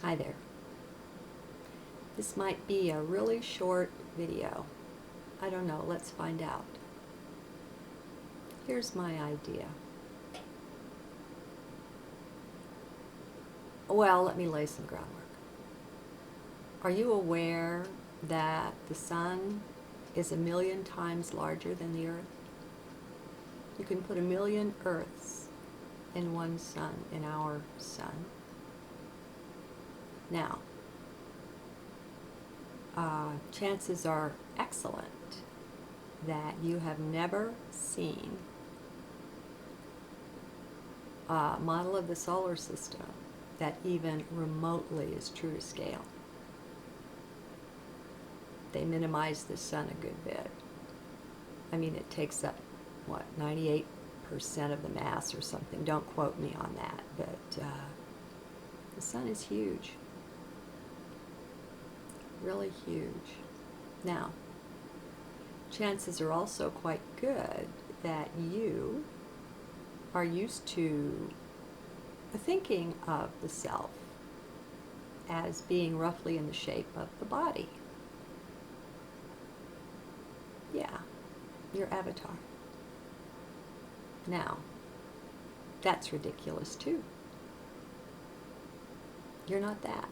Hi there. This might be a really short video. I don't know, let's find out. Here's my idea. Well, let me lay some groundwork. Are you aware that the sun is 1,000,000 times larger than the earth? You can put 1,000,000 earths in one sun, in our sun. Now, chances are excellent that you have never seen a model of the solar system that even remotely is true to scale. They minimize the sun a good bit. I mean, it takes up, 98% of the mass or something. Don't quote me on that, but the sun is huge. Really huge. Now, chances are also quite good that you are used to thinking of the self as being roughly in the shape of the body. Yeah, your avatar. Now, that's ridiculous too. You're not that.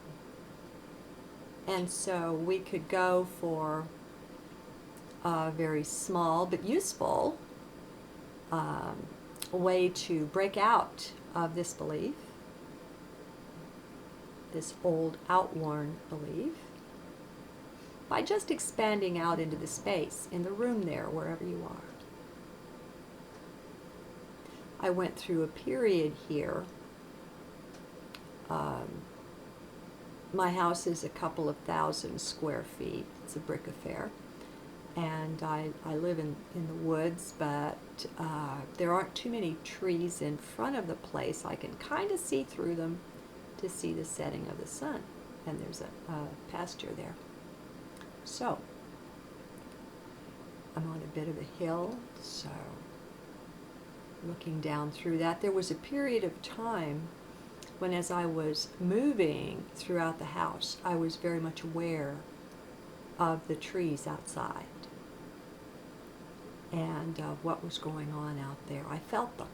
And so we could go for a very small but useful way to break out of this belief, this old outworn belief, by just expanding out into the space in the room there, wherever you are. I went through a period here. My house is a couple of thousand square feet. It's a brick affair. And I live in the woods, but there aren't too many trees in front of the place. I can kind of see through them to see the setting of the sun. And there's a pasture there. So, I'm on a bit of a hill, so looking down through that, there was a period of time when, as I was moving throughout the house, I was very much aware of the trees outside and what was going on out there. I felt them.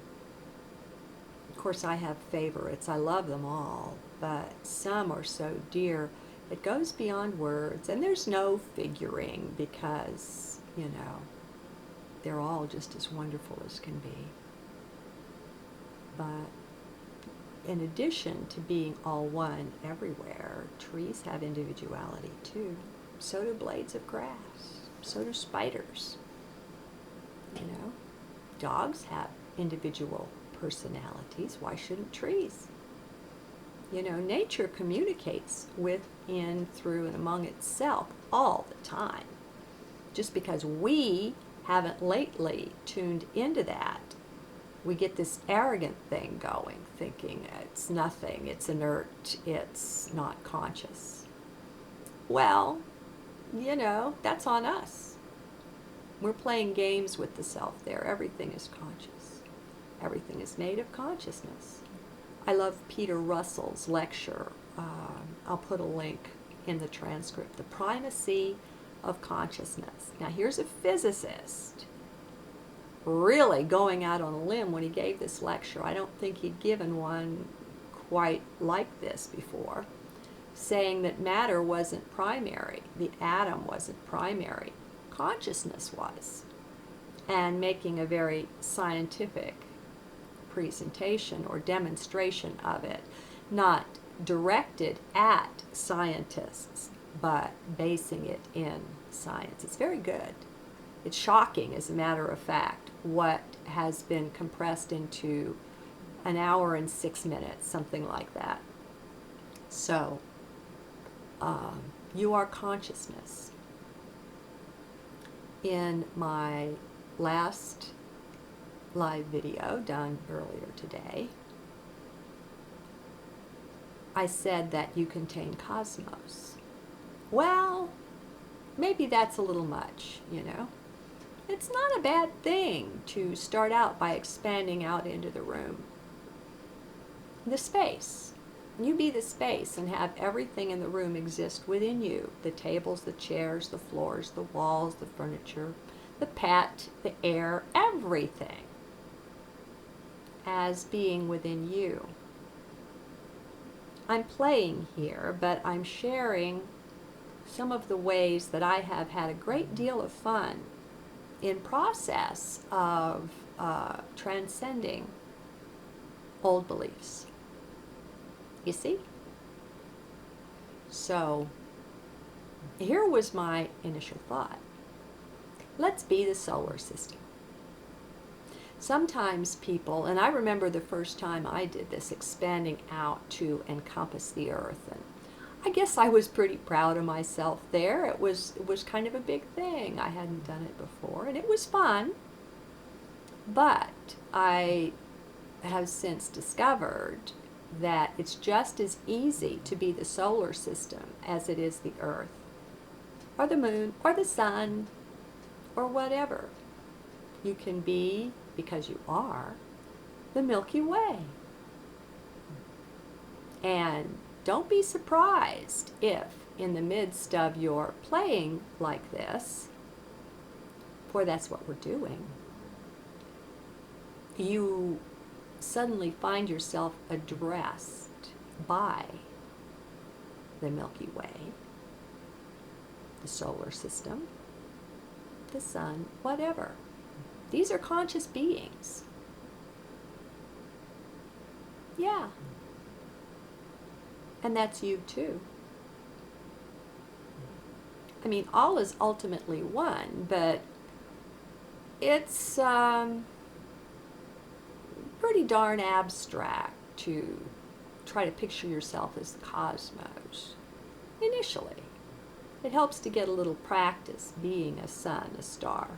Of course, I have favorites. I love them all, but some are so dear. It goes beyond words, and there's no figuring because, they're all just as wonderful as can be. But in addition to being all one everywhere, trees have individuality too. So do blades of grass. So do spiders. Dogs have individual personalities. Why shouldn't trees? Nature communicates with, in, through, and among itself all the time. Just because we haven't lately tuned into that, we get this arrogant thing going, thinking it's nothing, it's inert, it's not conscious. Well, that's on us. We're playing games with the self there. Everything is conscious. Everything is made of consciousness. I love Peter Russell's lecture. I'll put a link in the transcript. The Primacy of Consciousness. Now, here's a physicist really going out on a limb when he gave this lecture. I don't think he'd given one quite like this before, saying that matter wasn't primary, the atom wasn't primary, consciousness was, and making a very scientific presentation or demonstration of it, not directed at scientists, but basing it in science. It's very good. It's shocking, as a matter of fact, what has been compressed into an hour and 6 minutes, something like that. So, you are consciousness. In my last live video done earlier today, I said that you contain cosmos. Well, maybe that's a little much, It's not a bad thing to start out by expanding out into the room, the space. You be the space and have everything in the room exist within you. The tables, the chairs, the floors, the walls, the furniture, the pet, the air, everything as being within you. I'm playing here, but I'm sharing some of the ways that I have had a great deal of fun in process of transcending old beliefs. You see? So, here was my initial thought. Let's be the solar system. Sometimes people, and I remember the first time I did this, expanding out to encompass the earth, and I guess I was pretty proud of myself there. It was kind of a big thing. I hadn't done it before, and it was fun. But I have since discovered that it's just as easy to be the solar system as it is the earth, or the moon, or the sun, or whatever. You can be, because you are, the Milky Way. And don't be surprised if, in the midst of your playing like this, for that's what we're doing, you suddenly find yourself addressed by the Milky Way, the solar system, the sun, whatever. These are conscious beings. Yeah. And that's you too. I mean, all is ultimately one, but it's pretty darn abstract to try to picture yourself as the cosmos initially. It helps to get a little practice being a sun, a star.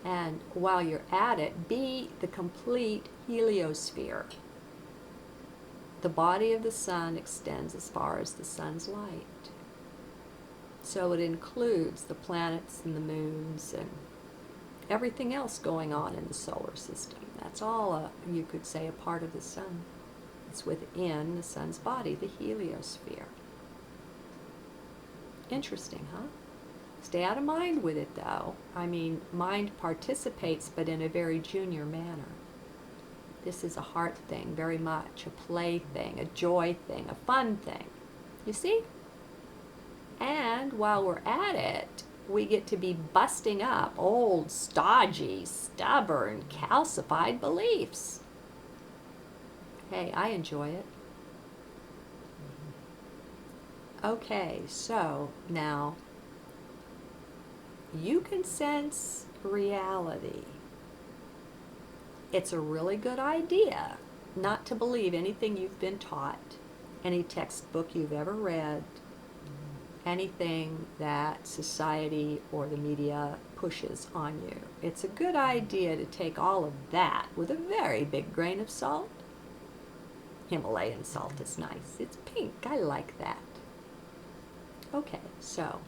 And while you're at it, be the complete heliosphere. The body of the sun extends as far as the sun's light. So it includes the planets and the moons and everything else going on in the solar system. That's all, you could say, a part of the sun. It's within the sun's body, the heliosphere. Interesting, huh? Stay out of mind with it, though. I mean, mind participates, but in a very junior manner. This is a heart thing, very much, a play thing, a joy thing, a fun thing. You see? And while we're at it, we get to be busting up old, stodgy, stubborn, calcified beliefs. Hey, I enjoy it. Okay, so now you can sense reality. It's a really good idea not to believe anything you've been taught, any textbook you've ever read, anything that society or the media pushes on you. It's a good idea to take all of that with a very big grain of salt. Himalayan salt is nice. It's pink. I like that. Okay, so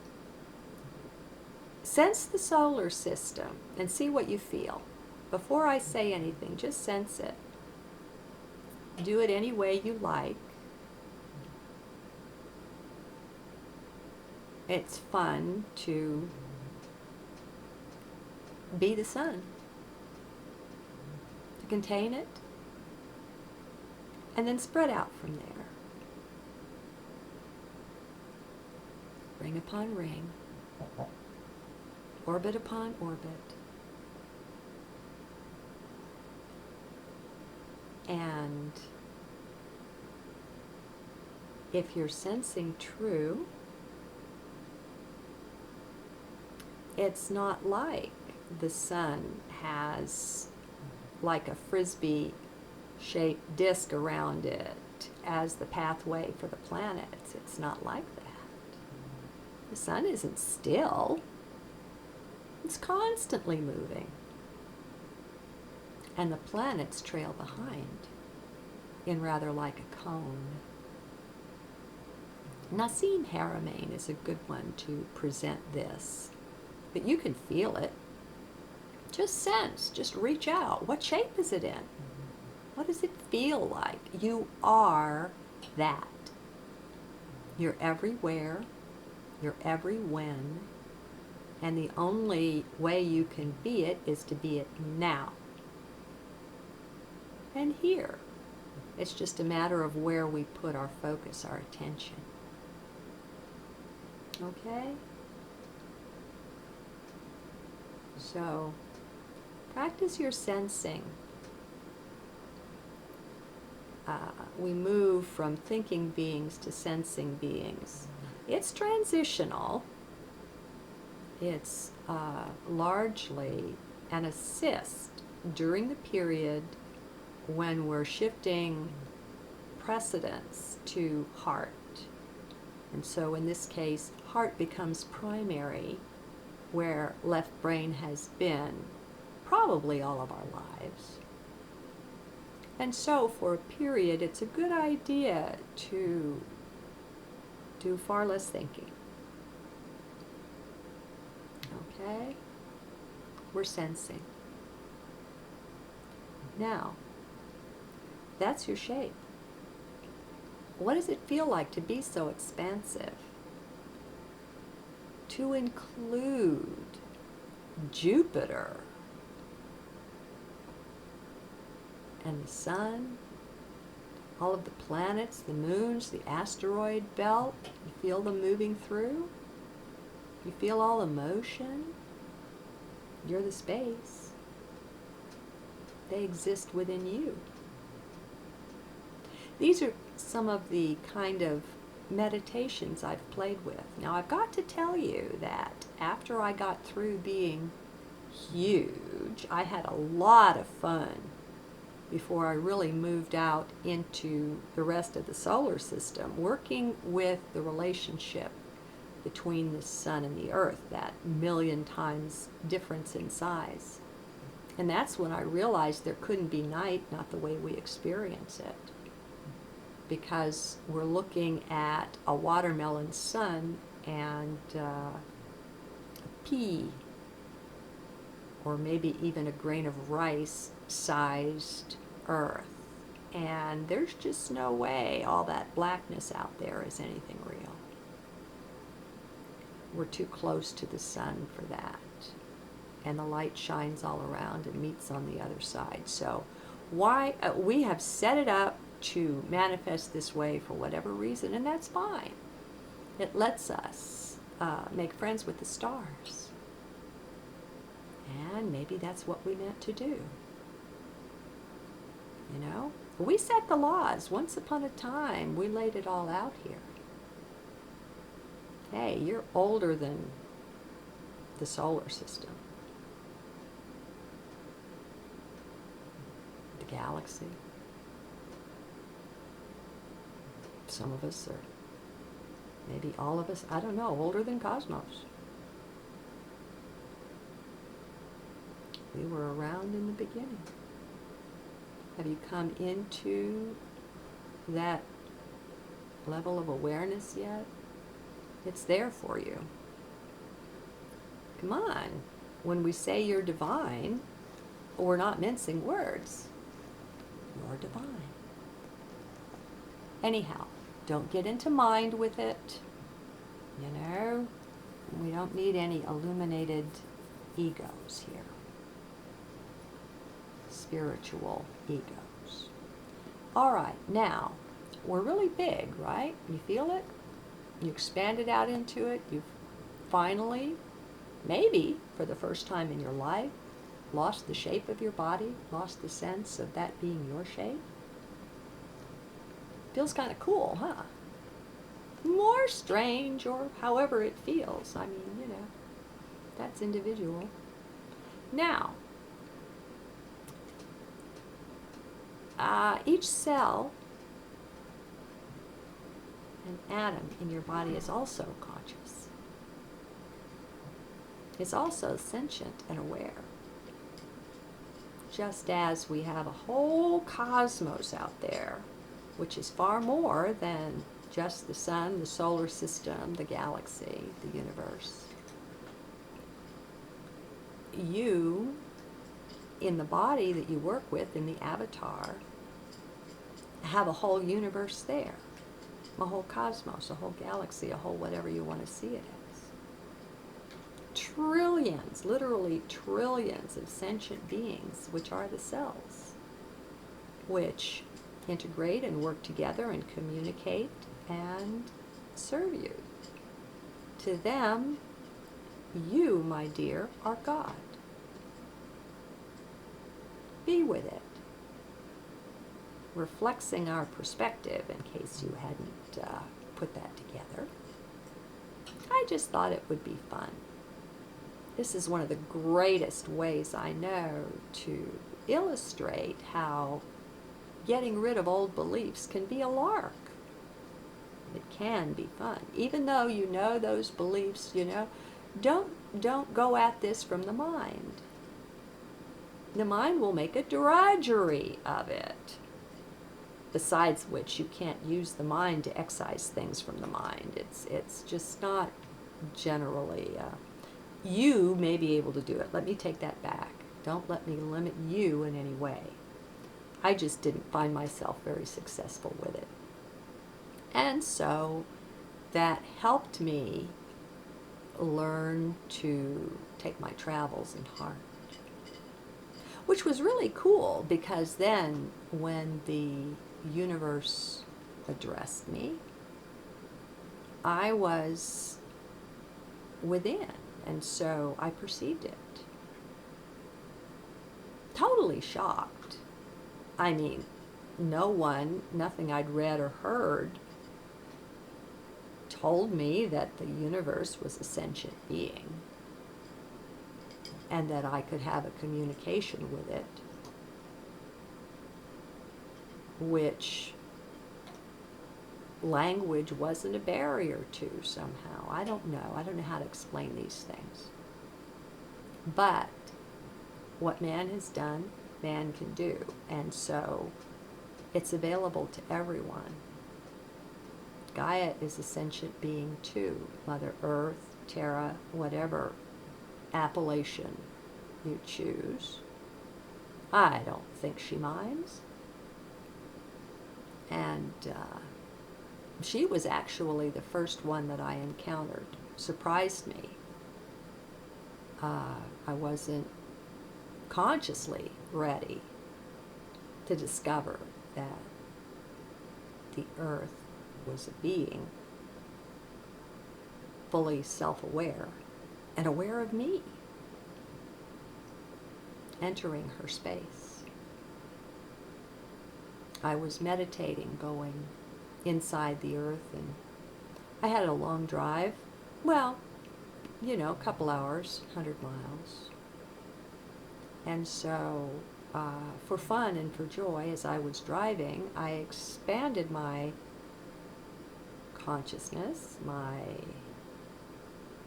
sense the solar system and see what you feel. Before I say anything, just sense it. Do it any way you like. It's fun to be the sun, to contain it, and then spread out from there. Ring upon ring, orbit upon orbit. And if you're sensing true, it's not like the sun has like a frisbee-shaped disc around it as the pathway for the planets. It's not like that. The sun isn't still. It's constantly moving. And the planets trail behind in rather like a cone. Nassim Haramein is a good one to present this. But you can feel it. Just sense, just reach out. What shape is it in? What does it feel like? You are that. You're everywhere. You're every when. And the only way you can be it is to be it now. And here. It's just a matter of where we put our focus, our attention. Okay? So, practice your sensing. We move from thinking beings to sensing beings. It's transitional. It's largely an assist during the period when we're shifting precedence to heart. And so in this case, heart becomes primary, where left brain has been probably all of our lives. And so for a period, it's a good idea to do far less thinking. Okay? We're sensing. Now, that's your shape. What does it feel like to be so expansive? To include Jupiter and the sun, all of the planets, the moons, the asteroid belt. You feel them moving through? You feel all the motion? You're the space. They exist within you. These are some of the kind of meditations I've played with. Now, I've got to tell you that after I got through being huge, I had a lot of fun before I really moved out into the rest of the solar system, working with the relationship between the sun and the earth, that 1,000,000 times difference in size. And that's when I realized there couldn't be night, not the way we experience it. Because we're looking at a watermelon sun and a pea, or maybe even a grain of rice sized earth. And there's just no way all that blackness out there is anything real. We're too close to the sun for that. And the light shines all around and meets on the other side. So why we have set it up to manifest this way for whatever reason, and that's fine. It lets us make friends with the stars. And maybe that's what we meant to do. You know? We set the laws. Once upon a time, we laid it all out here. Hey, you're older than the solar system. The galaxy. Some of us are, maybe all of us, I don't know, older than cosmos. We were around in the beginning. Have you come into that level of awareness yet? It's there for you. Come on. When we say you're divine, we're not mincing words. You're divine. Anyhow, don't get into mind with it. You know, we don't need any illuminated egos here. Spiritual egos. All right, now, we're really big, right? You feel it? You expanded out into it. You've finally, maybe for the first time in your life, lost the shape of your body, lost the sense of that being your shape. Feels kind of cool, huh? More strange, or however it feels. I mean, you know, that's individual. Now, each cell and atom in your body is also conscious. It's also sentient and aware. Just as we have a whole cosmos out there, which is far more than just the sun, the solar system, the galaxy, the universe. You, in the body that you work with, in the avatar, have a whole universe there, a whole cosmos, a whole galaxy, a whole whatever you want to see it as. Trillions, literally trillions of sentient beings, which are the cells, which integrate and work together and communicate and serve you. To them, you, my dear, are God. Be with it. We're flexing our perspective in case you hadn't put that together. I just thought it would be fun. This is one of the greatest ways I know to illustrate how getting rid of old beliefs can be a lark. It can be fun. Even though you know those beliefs, don't go at this from the mind. The mind will make a drudgery of it. Besides which, you can't use the mind to excise things from the mind. It's just not generally. You may be able to do it. Let me take that back. Don't let me limit you in any way. I just didn't find myself very successful with it. And so that helped me learn to take my travels in heart. Which was really cool, because then when the universe addressed me, I was within, and so I perceived it. Totally shocked. I mean, nothing I'd read or heard told me that the universe was a sentient being and that I could have a communication with it, which language wasn't a barrier to somehow. I don't know how to explain these things. But what man has done, man can do. And so it's available to everyone. Gaia is a sentient being too. Mother Earth, Terra, whatever appellation you choose. I don't think she minds. And she was actually the first one that I encountered. Surprised me. I wasn't consciously ready to discover that the Earth was a being fully self-aware and aware of me, entering her space. I was meditating, going inside the Earth, and I had a long drive. Well, a couple hours, 100 miles. And so, for fun and for joy, as I was driving, I expanded my consciousness, my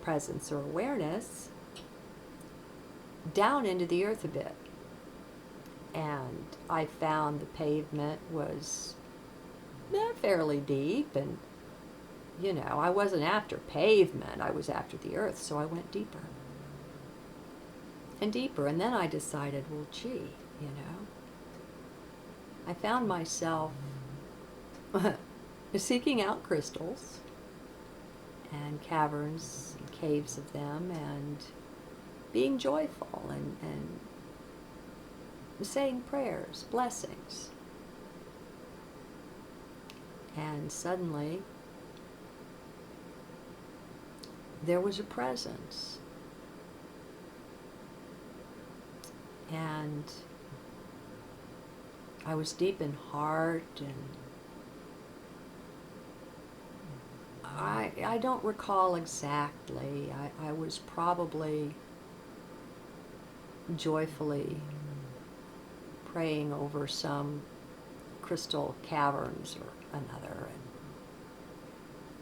presence or awareness, down into the earth a bit. And I found the pavement was fairly deep, and I wasn't after pavement, I was after the earth, so I went deeper and deeper. And then I decided, well, gee, I found myself seeking out crystals and caverns and caves of them, and being joyful and saying prayers, blessings. And suddenly there was a presence. And I was deep in heart, and I don't recall exactly. I was probably joyfully praying over some crystal caverns or another. And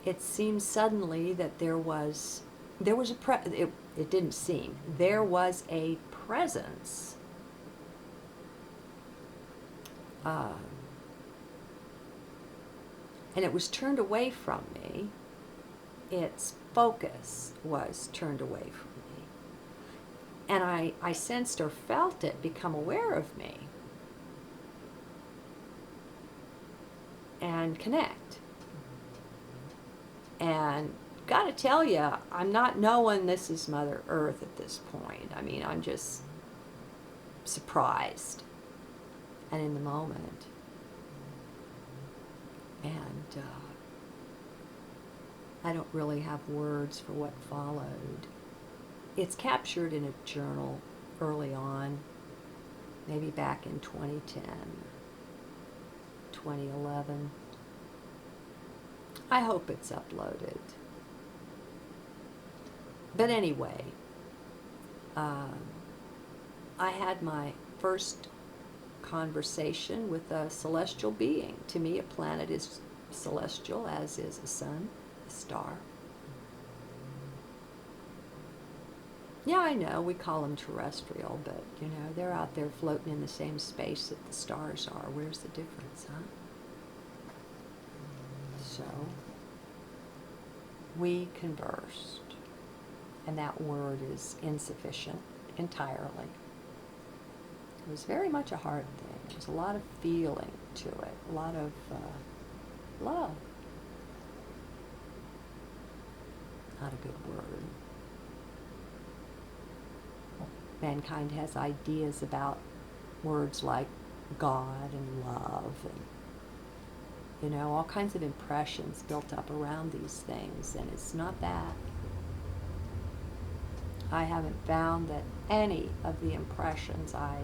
it seemed suddenly that there was it didn't seem. There was a presence. And it was turned away from me. Its focus was turned away from me. And I sensed or felt it become aware of me. and connect. And gotta tell you, I'm not knowing this is Mother Earth at this point. I mean, I'm just surprised and in the moment. And I don't really have words for what followed. It's captured in a journal early on, maybe back in 2010, 2011. I hope it's uploaded. But anyway, I had my first conversation with a celestial being. To me, a planet is celestial, as is a sun, a star. Yeah, I know, we call them terrestrial, but, you know, they're out there floating in the same space that the stars are. Where's the difference, huh? So, we conversed, and that word is insufficient entirely. It was very much a heart thing. There was a lot of feeling to it, a lot of love. Not a good word. Mankind has ideas about words like God and love and, you know, all kinds of impressions built up around these things, and it's not that. I haven't found that any of the impressions I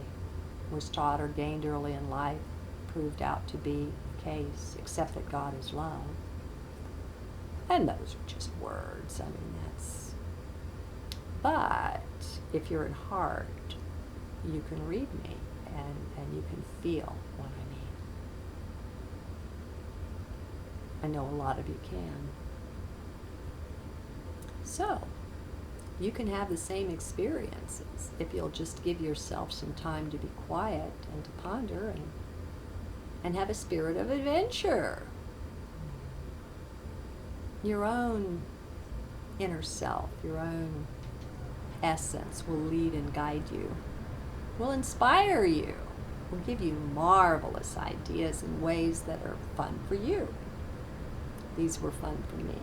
was taught or gained early in life proved out to be the case, except that God is love. And those are just words. I mean, that's... But if you're in heart, you can read me and you can feel what I mean. I know a lot of you can. So, you can have the same experiences if you'll just give yourself some time to be quiet and to ponder and have a spirit of adventure. Your own inner self, your own essence will lead and guide you, will inspire you, will give you marvelous ideas in ways that are fun for you. These were fun for me.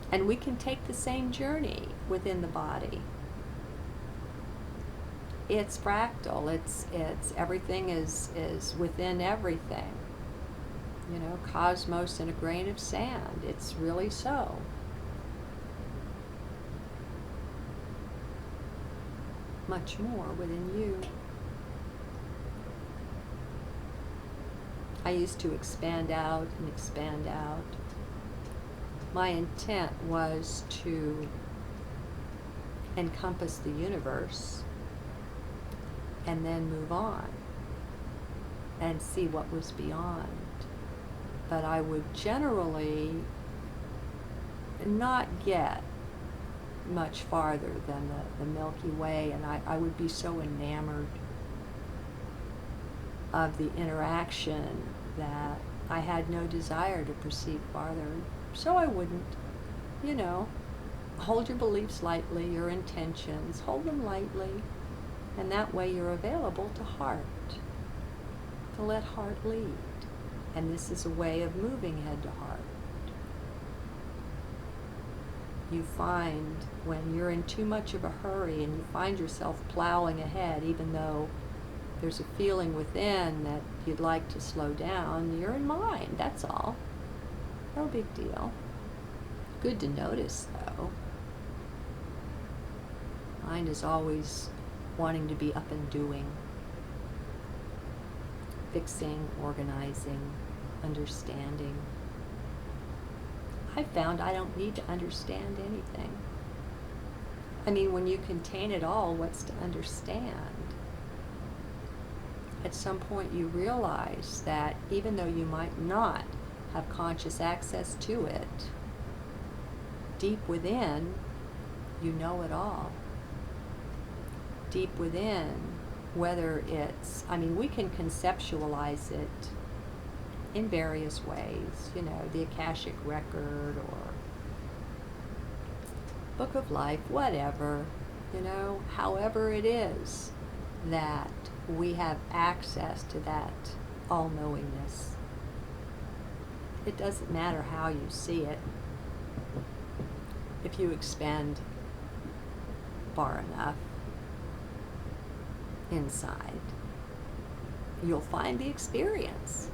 And we can take the same journey within the body. It's fractal. It's everything is within everything. You know, cosmos in a grain of sand. It's really so. Much more within you. I used to expand out and expand out. My intent was to encompass the universe and then move on and see what was beyond. But I would generally not get much farther than the Milky Way, and I would be so enamored of the interaction that I had no desire to proceed farther. So I wouldn't, you know, hold your beliefs lightly, your intentions, hold them lightly, and that way you're available to heart, to let heart lead. And this is a way of moving head to heart. You find when you're in too much of a hurry and you find yourself plowing ahead, even though there's a feeling within that you'd like to slow down, you're in mind, that's all. No big deal. Good to notice, though. Mind is always wanting to be up and doing, fixing, organizing, understanding. I found I don't need to understand anything. I mean, when you contain it all, what's to understand? At some point you realize that even though you might not have conscious access to it, deep within, you know it all. Deep within, whether it's, I mean, we can conceptualize it in various ways, you know, the Akashic Record or Book of Life, whatever, you know, however it is that we have access to that all-knowingness. It doesn't matter how you see it. If you expand far enough inside, you'll find the experience.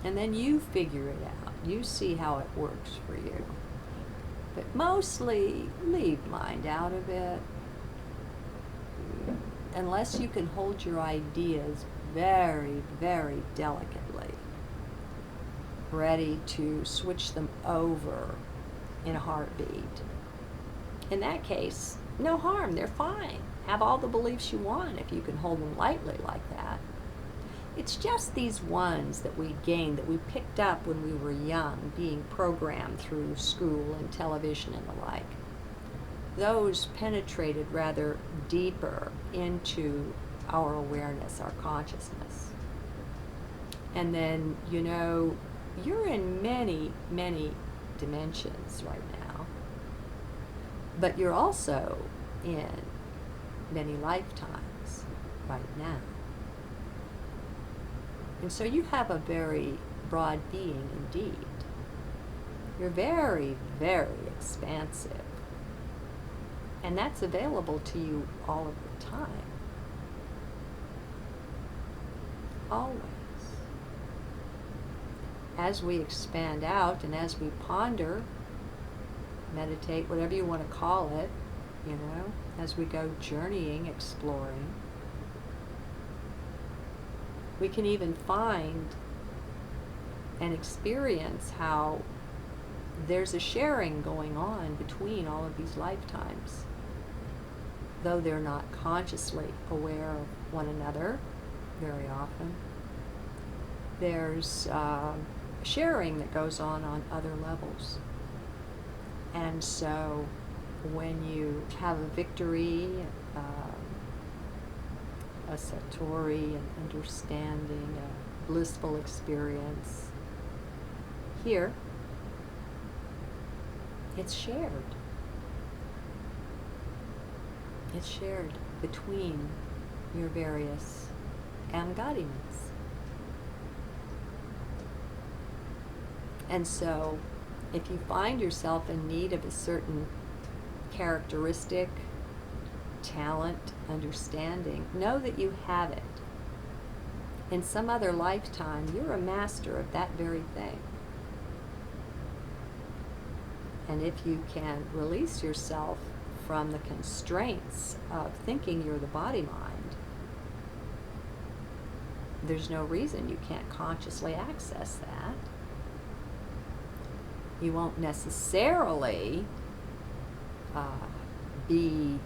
And then you figure it out. You see how it works for you. But mostly leave mind out of it. Unless you can hold your ideas very, very delicately, ready to switch them over in a heartbeat. In that case, no harm, they're fine. Have all the beliefs you want if you can hold them lightly like that. It's just these ones that we gained, that we picked up when we were young, being programmed through school and television and the like. Those penetrated rather deeper into our awareness, our consciousness. And then, you're in many, many dimensions right now. But you're also in many lifetimes right now. And so you have a very broad being indeed. You're very, very expansive. And that's available to you all of the time. Always. As we expand out and as we ponder, meditate, whatever you want to call it, as we go journeying, exploring, we can even find and experience how there's a sharing going on between all of these lifetimes. Though they're not consciously aware of one another very often, there's sharing that goes on other levels. And so when you have a victory, a satori, an understanding, a blissful experience, here, it's shared. It's shared between your various embodiments. And so, if you find yourself in need of a certain characteristic, talent, understanding, know that you have it. In some other lifetime, you're a master of that very thing. And if you can release yourself from the constraints of thinking you're the body-mind, there's no reason you can't consciously access that. You won't necessarily be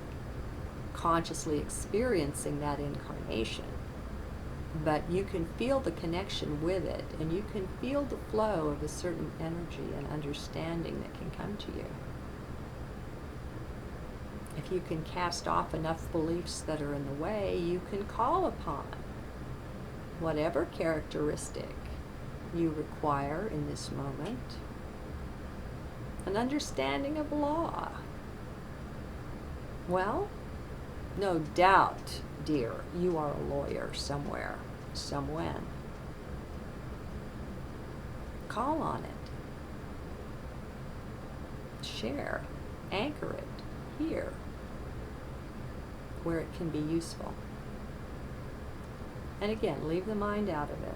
consciously experiencing that incarnation, but you can feel the connection with it, and you can feel the flow of a certain energy and understanding that can come to you. If you can cast off enough beliefs that are in the way, you can call upon whatever characteristic you require in this moment. An understanding of law. Well, no doubt, dear, you are a lawyer somewhere, somewhen. Call on it. Share. Anchor it here, where it can be useful. And again, leave the mind out of it.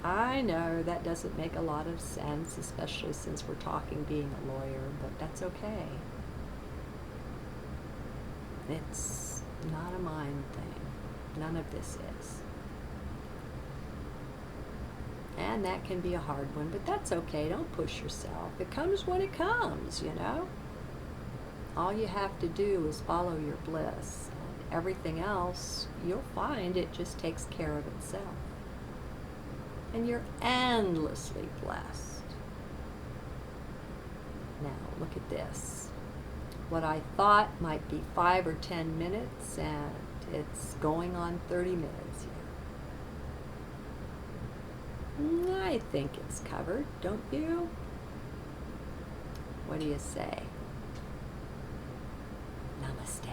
I know that doesn't make a lot of sense, especially since we're talking being a lawyer, but that's okay. It's not a mind thing. None of this is. And that can be a hard one, but that's okay. Don't push yourself. It comes when it comes, All you have to do is follow your bliss. And everything else, you'll find it just takes care of itself. And you're endlessly blessed. Now, look at this. What I thought might be 5 or 10 minutes, and it's going on 30 minutes here. I think it's covered, don't you? What do you say? Namaste.